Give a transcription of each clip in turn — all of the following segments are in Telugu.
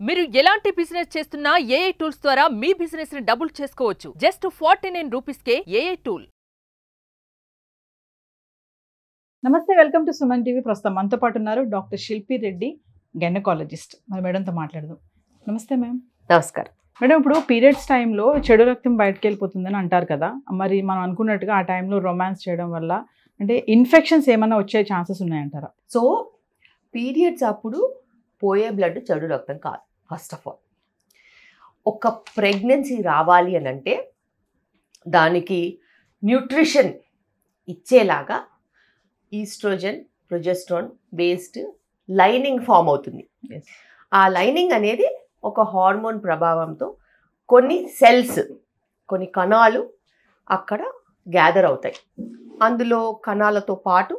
మీరు ఎలాంటి బిజినెస్ చేస్తున్నా ఏఐ టూల్స్ ద్వారా మీ బిజినెస్ ని డబుల్ చేసుకోవచ్చు. జస్ట్ 49 రూపీస్కే ఏఐ టూల్. నమస్తే, వెల్కమ్ టు సుమన్ టీవీ. ప్రస్తుతం మనతో పాటు ఉన్నారు డాక్టర్ శిల్పి రెడ్డి, గైనకాలజిస్ట్. మరి మేడంతో మాట్లాడదాం. నమస్తే మ్యామ్. నమస్కారం మేడం, ఇప్పుడు పీరియడ్స్ టైంలో చెడు రక్తం బయటకు వెళ్ళిపోతుందని అంటారు కదా, మరి మనం అనుకున్నట్టుగా ఆ టైంలో రొమాన్స్ చేయడం వల్ల అంటే ఇన్ఫెక్షన్స్ ఏమైనా వచ్చే ఛాన్సెస్ ఉన్నాయంటారా? సో పీరియడ్స్ అప్పుడు పోయే బ్లడ్ చెడు రక్తం కాదు. ఫస్ట్ ఆఫ్ ఆల్ ఒక ప్రెగ్నెన్సీ రావాలి అని అంటే దానికి న్యూట్రిషన్ ఇచ్చేలాగా oestrogen, progesterone based lining form అవుతుంది. ఆ లైనింగ్ అనేది ఒక హార్మోన్ ప్రభావంతో కొన్ని సెల్స్, కొన్ని కణాలు అక్కడ గ్యాదర్ అవుతాయి. అందులో కణాలతో పాటు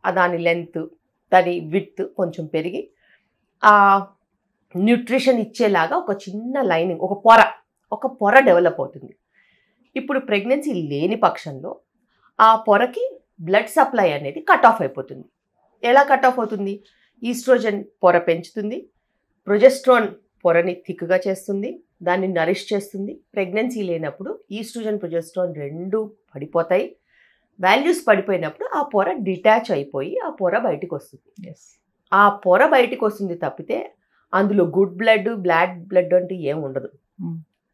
దాని లెంత్, దాని విడ్త్ కొంచెం పెరిగి ఆ న్యూట్రిషన్ ఇచ్చేలాగా ఒక చిన్న లైనింగ్, ఒక పొర డెవలప్ అవుతుంది. ఇప్పుడు ప్రెగ్నెన్సీ లేని పక్షంలో ఆ పొరకి బ్లడ్ సప్లై అనేది కట్ ఆఫ్ అయిపోతుంది. ఎలా కట్ ఆఫ్ అవుతుంది? ఈస్ట్రోజన్ పొర పెంచుతుంది, ప్రొజెస్ట్రాన్ పొరని థిక్గా చేస్తుంది, దాన్ని నరిష్ చేస్తుంది. ప్రెగ్నెన్సీ లేనప్పుడు ఈస్ట్రోజన్, ప్రొజెస్ట్రాన్ రెండు పడిపోతాయి. వాల్యూస్ పడిపోయినప్పుడు ఆ పొర డిటాచ్ అయిపోయి ఆ పొర బయటికి వస్తుంది. ఆ పొర బయటికి వస్తుంది తప్పితే అందులో గుడ్ బ్లడ్, బ్యాడ్ బ్లడ్ అంటే ఏం ఉండదు.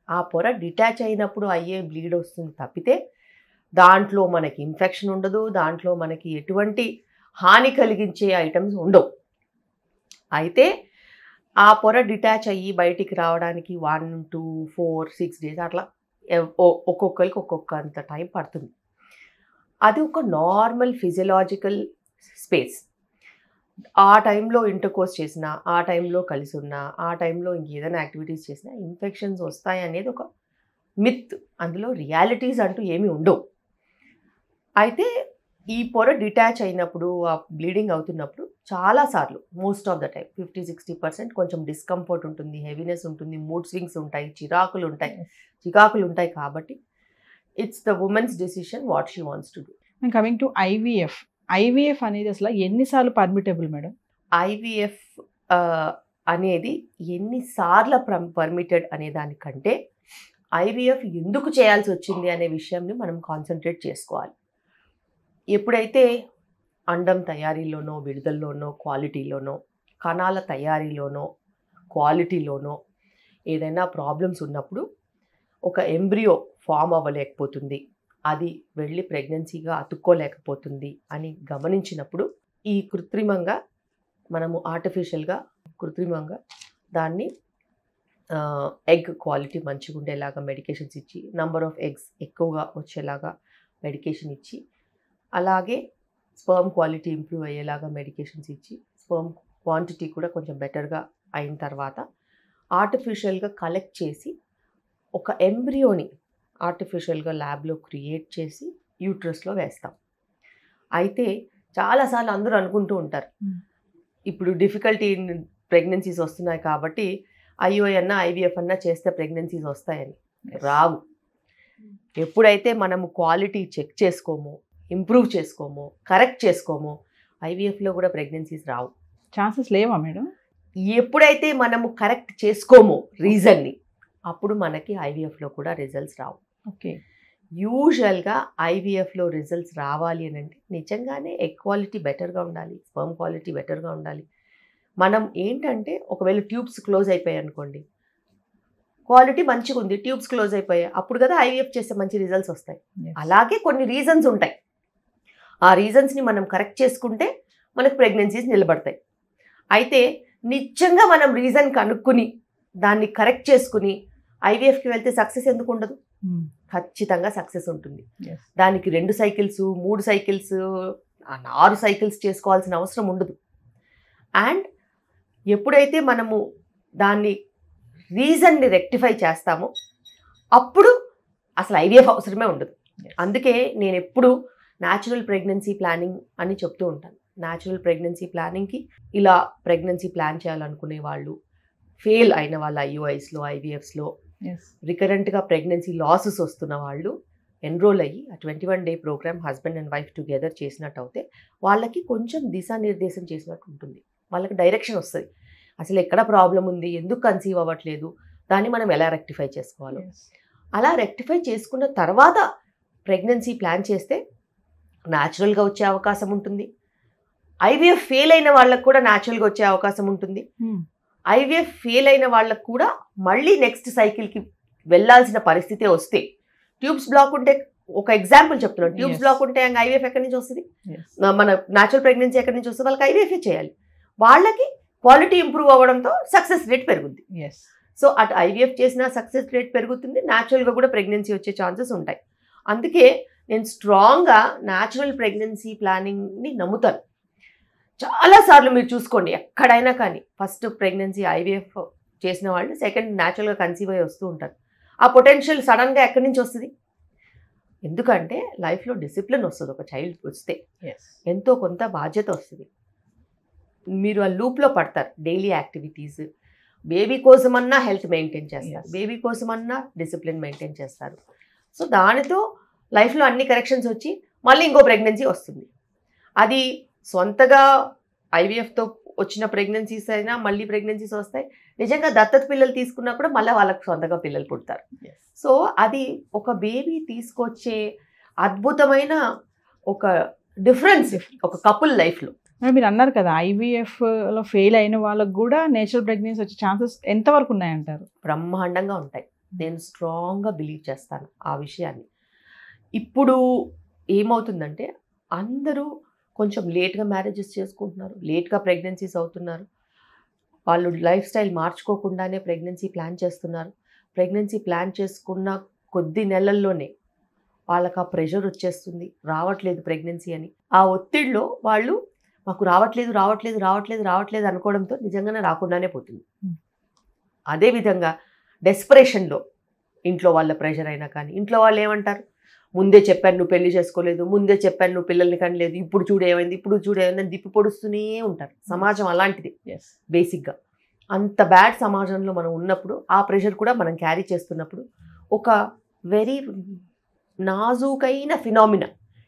ఆ పొర డిటాచ్ అయినప్పుడు అయ్యే బ్లీడ్ వస్తుంది తప్పితే దాంట్లో మనకి ఇన్ఫెక్షన్ ఉండదు, దాంట్లో మనకి ఎటువంటి హాని కలిగించే ఐటమ్స్ ఉండవు. అయితే ఆ పొర డిటాచ్ అయ్యి బయటికి రావడానికి 1, 2, 4, 6 డేస్ అట్లా ఒక్కొక్కరికి ఒక్కొక్కంత టైం పడుతుంది. అది ఒక నార్మల్ ఫిజియలాజికల్ స్పేస్. ఆ టైంలో ఇంటర్కోర్స్ చేసినా, ఆ టైంలో కలిసి ఉన్నా, ఆ టైంలో ఇంకేదైనా యాక్టివిటీస్ చేసినా ఇన్ఫెక్షన్స్ వస్తాయి అనేది ఒక మిత్. అందులో రియాలిటీస్ అంటూ ఏమీ ఉండవు. అయితే ఈ పొర డిటాచ్ అయినప్పుడు, ఆ బ్లీడింగ్ అవుతున్నప్పుడు చాలాసార్లు, మోస్ట్ ఆఫ్ ద టైం 50-60% కొంచెం డిస్కంఫర్ట్ ఉంటుంది, హెవీనెస్ ఉంటుంది, మూడ్ స్వింగ్స్ ఉంటాయి, చికాకులు ఉంటాయి. కాబట్టి it's the women's decision what she wants to do. Coming to IVF అనేది అసలు ఎన్నిసార్లు పర్మిటబుల్ మేడం? ఐవీఎఫ్ అనేది ఎన్నిసార్లు పర్మిటెడ్ అనే దానికంటే ఐవీఎఫ్ ఎందుకు చేయాల్సి వచ్చింది అనే విషయంని మనం కాన్సన్ట్రేట్ చేసుకోవాలి. ఎప్పుడైతే అండం తయారీలోనో, విడుదలలోనో, క్వాలిటీలోనో, కణాల తయారీలోనో, క్వాలిటీలోనో ఏదైనా ప్రాబ్లమ్స్ ఉన్నప్పుడు ఒక ఎంబ్రియో ఫామ్ అవ్వలేకపోతుంది, అది వెళ్ళి ప్రెగ్నెన్సీగా అతుక్కోలేకపోతుంది అని గమనించినప్పుడు ఈ కృత్రిమంగా మనము కృత్రిమంగా దాన్ని ఎగ్ క్వాలిటీ మంచిగా ఉండేలాగా మెడికేషన్స్ ఇచ్చి, నంబర్ ఆఫ్ ఎగ్స్ ఎక్కువగా వచ్చేలాగా మెడికేషన్ ఇచ్చి, అలాగే స్పర్మ్ క్వాలిటీ ఇంప్రూవ్ అయ్యేలాగా మెడికేషన్స్ ఇచ్చి, స్పర్మ్ క్వాంటిటీ కూడా కొంచెం బెటర్గా అయిన తర్వాత ఆర్టిఫిషియల్గా కలెక్ట్ చేసి ఒక ఎంబ్రియోని ఆర్టిఫిషియల్గా ల్యాబ్లో క్రియేట్ చేసి యూట్రస్లో వేస్తాం. అయితే చాలాసార్లు అందరూ అనుకుంటూ ఉంటారు, ఇప్పుడు డిఫికల్టీ ప్రెగ్నెన్సీస్ వస్తున్నాయి కాబట్టి ఐవీఎఫ్ అన్నా చేస్తే ప్రెగ్నెన్సీస్ వస్తాయని. రావు. ఎప్పుడైతే మనము క్వాలిటీ చెక్ చేసుకోమో, ఇంప్రూవ్ చేసుకోమో, కరెక్ట్ చేసుకోమో, ఐవీఎఫ్లో కూడా ప్రెగ్నెన్సీస్ రావు. ఛాన్సెస్ లేవా మేడం? ఎప్పుడైతే మనము కరెక్ట్ చేసుకోమో రీజన్ని, అప్పుడు మనకి ఐవీఎఫ్లో కూడా రిజల్ట్స్ రావు. ఓకే. యూజువల్గా ఐవీఎఫ్లో రిజల్ట్స్ రావాలి అని అంటే నిజంగానే ఎగ్ క్వాలిటీ బెటర్గా ఉండాలి, స్పర్మ్ క్వాలిటీ బెటర్గా ఉండాలి. మనం ఏంటంటే ఒకవేళ ట్యూబ్స్ క్లోజ్ అయిపోయాయి అనుకోండి, క్వాలిటీ మంచిగా ఉంది, ట్యూబ్స్ క్లోజ్ అయిపోయాయి, అప్పుడు కదా ఐవీఎఫ్ చేస్తే మంచి రిజల్ట్స్ వస్తాయి. అలాగే కొన్ని రీజన్స్ ఉంటాయి. ఆ రీజన్స్ని మనం కరెక్ట్ చేసుకుంటే మనకు ప్రెగ్నెన్సీస్ నిలబడతాయి. అయితే నిజంగా మనం రీజన్ కనుక్కుని దాన్ని కరెక్ట్ చేసుకుని ఐవీఎఫ్కి వెళ్తే సక్సెస్ ఎందుకు ఉండదు? ఖచ్చితంగా సక్సెస్ ఉంటుంది. దానికి 2 సైకిల్స్, 3 సైకిల్స్, 6 సైకిల్స్ చేసుకోవాల్సిన అవసరం ఉండదు. అండ్ ఎప్పుడైతే మనము దాన్ని రీజన్ని రెక్టిఫై చేస్తామో అప్పుడు అసలు ఐవీఎఫ్ అవసరమే ఉండదు. అందుకే నేను ఎప్పుడు న్యాచురల్ ప్రెగ్నెన్సీ ప్లానింగ్ అని చెప్తూ ఉంటాను. న్యాచురల్ ప్రెగ్నెన్సీ ప్లానింగ్కి ఇలా ప్రెగ్నెన్సీ ప్లాన్ చేయాలనుకునే వాళ్ళు, ఫెయిల్ అయిన వాళ్ళ ఐయుఐస్లో, ఐవీఎఫ్స్లో, రికరెంట్గా ప్రెగ్నెన్సీ లాసెస్ వస్తున్న వాళ్ళు ఎన్రోల్ అయ్యి ఆ 21 day program husband and wife together చేసినట్టు అయితే వాళ్ళకి కొంచెం దిశానిర్దేశం చేసినట్టు ఉంటుంది. వాళ్ళకి డైరెక్షన్ వస్తుంది. అసలు ఎక్కడ ప్రాబ్లం ఉంది, ఎందుకు కన్సీవ్ అవ్వట్లేదు, దాన్ని మనం ఎలా రెక్టిఫై చేసుకోవాలి. అలా రెక్టిఫై చేసుకున్న తర్వాత ప్రెగ్నెన్సీ ప్లాన్ చేస్తే న్యాచురల్గా వచ్చే అవకాశం ఉంటుంది. ఐవీఎఫ్ ఫెయిల్ అయిన వాళ్ళకు కూడా న్యాచురల్గా వచ్చే అవకాశం ఉంటుంది. ఐవీఎఫ్ ఫెయిల్ అయిన వాళ్ళకు కూడా మళ్ళీ నెక్స్ట్ సైకిల్కి వెళ్ళాల్సిన పరిస్థితే వస్తే, ట్యూబ్స్ బ్లాక్ ఉంటే, ఒక ఎగ్జాంపుల్ చెప్తున్నాను, ట్యూబ్స్ బ్లాక్ ఉంటే ఐవీఎఫ్ ఎక్కడి నుంచి వస్తుంది, మన న్యాచురల్ ప్రెగ్నెన్సీ ఎక్కడి నుంచి వస్తుంది, వాళ్ళకి ఐవీఎఫ్ చేయాలి. వాళ్ళకి క్వాలిటీ ఇంప్రూవ్ అవ్వడంతో సక్సెస్ రేట్ పెరుగుద్ది. సో అటు ఐవీఎఫ్ చేసిన సక్సెస్ రేట్ పెరుగుతుంది, న్యాచురల్గా కూడా ప్రెగ్నెన్సీ వచ్చే ఛాన్సెస్ ఉంటాయి. అందుకే నేను స్ట్రాంగ్గా న్యాచురల్ ప్రెగ్నెన్సీ ప్లానింగ్ని నమ్ముతాను. చాలాసార్లు మీరు చూసుకోండి, ఎక్కడైనా కానీ ఫస్ట్ ప్రెగ్నెన్సీ ఐవీఎఫ్ చేసిన వాళ్ళు సెకండ్ న్యాచురల్గా కన్సీవ్ అయ్యి వస్తూ ఉంటారు. ఆ పొటెన్షియల్ సడన్గా ఎక్కడి నుంచి వస్తుంది? ఎందుకంటే లైఫ్లో డిసిప్లిన్ వస్తుంది. ఒక చైల్డ్ వస్తే ఎంతో కొంత బాధ్యత వస్తుంది. మీరు ఆ లూప్లో పడతారు. డైలీ యాక్టివిటీస్, బేబీ కోసమన్నా హెల్త్ మెయింటైన్ చేస్తారు, బేబీ కోసమన్నా డిసిప్లిన్ మెయింటైన్ చేస్తారు. సో దానితో లైఫ్లో అన్ని కరెక్షన్స్ వచ్చి మళ్ళీ ఇంకో ప్రెగ్నెన్సీ వస్తుంది. అది సొంతగా ఐవీఎఫ్తో వచ్చిన ప్రెగ్నెన్సీస్ అయినా మళ్ళీ ప్రెగ్నెన్సీస్ వస్తాయి. నిజంగా దత్తత పిల్లలు తీసుకున్నా కూడా మళ్ళీ వాళ్ళకి సొంతగా పిల్లలు పుడతారు. సో అది ఒక బేబీ తీసుకొచ్చే అద్భుతమైన ఒక డిఫరెన్స్ ఒక కపుల్ లైఫ్లో. మీరు అన్నారు కదా ఐవీఎఫ్లో ఫెయిల్ అయిన వాళ్ళకు కూడా నేచురల్ ప్రెగ్నెన్సీ వచ్చే ఛాన్సెస్ ఎంతవరకు ఉన్నాయంటారు? బ్రహ్మాండంగా ఉంటాయి. నేను స్ట్రాంగ్గా బిలీవ్ చేస్తాను ఆ విషయాన్ని. ఇప్పుడు ఏమవుతుందంటే అందరూ కొంచెం లేట్గా మ్యారేజెస్ చేసుకుంటున్నారు, లేట్గా ప్రెగ్నెన్సీస్ అవుతున్నారు. వాళ్ళు లైఫ్ స్టైల్ మార్చుకోకుండానే ప్రెగ్నెన్సీ ప్లాన్ చేస్తున్నారు. ప్రెగ్నెన్సీ ప్లాన్ చేసుకున్న కొద్ది నెలల్లోనే వాళ్ళకి ఆ ప్రెషర్ వచ్చేస్తుంది, రావట్లేదు ప్రెగ్నెన్సీ అని. ఆ ఒత్తిడిలో వాళ్ళు మాకు రావట్లేదు రావట్లేదు రావట్లేదు రావట్లేదు అనుకోవడంతో నిజంగానే రాకుండానే పోతుంది. అదేవిధంగా డెస్పరేషన్లో ఇంట్లో వాళ్ళ ప్రెషర్ అయినా కానీ, ఇంట్లో వాళ్ళు ఏమంటారు, ముందే చెప్పాను నువ్వు పెళ్లి చేసుకోలేదు, ముందే చెప్పాను నువ్వు పిల్లల్ని కనలేదు, ఇప్పుడు చూడు ఏమైంది, ఇప్పుడు చూడు ఏమైంది, దిప్పి పొడుస్తూనే ఉంటారు. సమాజం అలాంటిది బేసిక్గా. అంత బ్యాడ్ సమాజంలో మనం ఉన్నప్పుడు ఆ ప్రెషర్ కూడా మనం క్యారీ చేస్తున్నప్పుడు ఒక వెరీ నాజూకైన phenomena,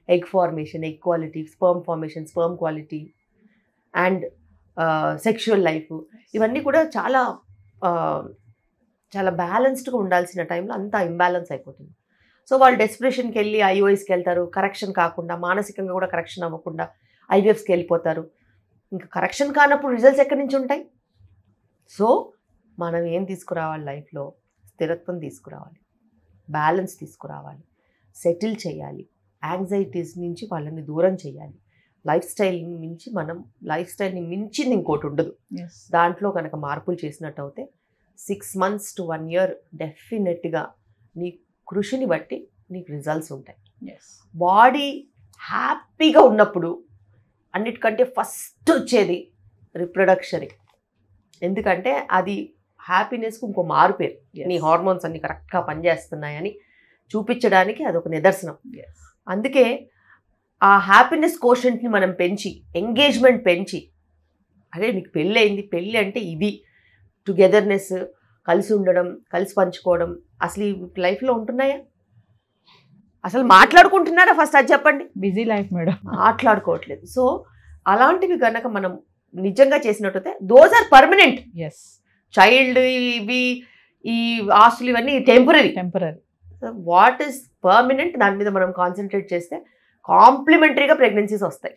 egg formation, egg quality, sperm formation, sperm quality and sexual life, ఇవన్నీ కూడా చాలా చాలా బ్యాలెన్స్డ్గా ఉండాల్సిన టైంలో అంతా ఇంబ్యాలెన్స్ అయిపోతుంది. సో వాళ్ళు డెస్పరేషన్కి వెళ్ళి ఐఓఐస్కి వెళ్తారు, కరెక్షన్ కాకుండా, మానసికంగా కూడా కరెక్షన్ అవ్వకుండా ఐవీఎఫ్స్కి వెళ్ళిపోతారు. ఇంకా కరెక్షన్ కానప్పుడు రిజల్ట్స్ ఎక్కడి నుంచి ఉంటాయి? సో మనం ఏం తీసుకురావాలి లైఫ్లో? స్థిరత్వం తీసుకురావాలి, బ్యాలెన్స్ తీసుకురావాలి, సెటిల్ చేయాలి, యాంగ్జైటీస్ నుంచి వాళ్ళని దూరం చేయాలి. లైఫ్ స్టైల్ని మించింది ఇంకోటి ఉండదు. దాంట్లో కనుక మార్పులు చేసినట్టు అయితే 6 months to 1 year డెఫినెట్గా నీ కృషిని బట్టి నీకు రిజల్ట్స్ ఉంటాయి. బాడీ హ్యాపీగా ఉన్నప్పుడు అన్నిటికంటే ఫస్ట్ వచ్చేది రిప్రొడక్షన్. ఎందుకంటే అది హ్యాపీనెస్కి ఇంకో మారుపేరు. నీ హార్మోన్స్ అన్ని కరెక్ట్గా పనిచేస్తున్నాయని చూపించడానికి అదొక నిదర్శనం. అందుకే ఆ హ్యాపీనెస్ కోషెంట్ని మనం పెంచి, ఎంగేజ్మెంట్ పెంచి, అదే నీకు పెళ్ళి అయింది, పెళ్ళి అంటే ఇది టుగెదర్నెస్, కలిసి ఉండడం, కలిసి పంచుకోవడం. అసలు ఈ లైఫ్లో ఉంటున్నాయా? అసలు మాట్లాడుకుంటున్నారా? ఫస్ట్ అది చెప్పండి. బిజీ లైఫ్ మేడం, మాట్లాడుకోవట్లేదు. సో అలాంటివి కనుక మనం నిజంగా చేసినట్టయితే దోస్ ఆర్ పర్మనెంట్. చైల్డ్ ఇవి ఈ ఆస్తులు ఇవన్నీ టెంపరీ. వాట్ ఈస్ పర్మనెంట్, దాని మీద మనం కాన్సన్ట్రేట్ చేస్తే కాంప్లిమెంటరీగా ప్రెగ్నెన్సీస్ వస్తాయి.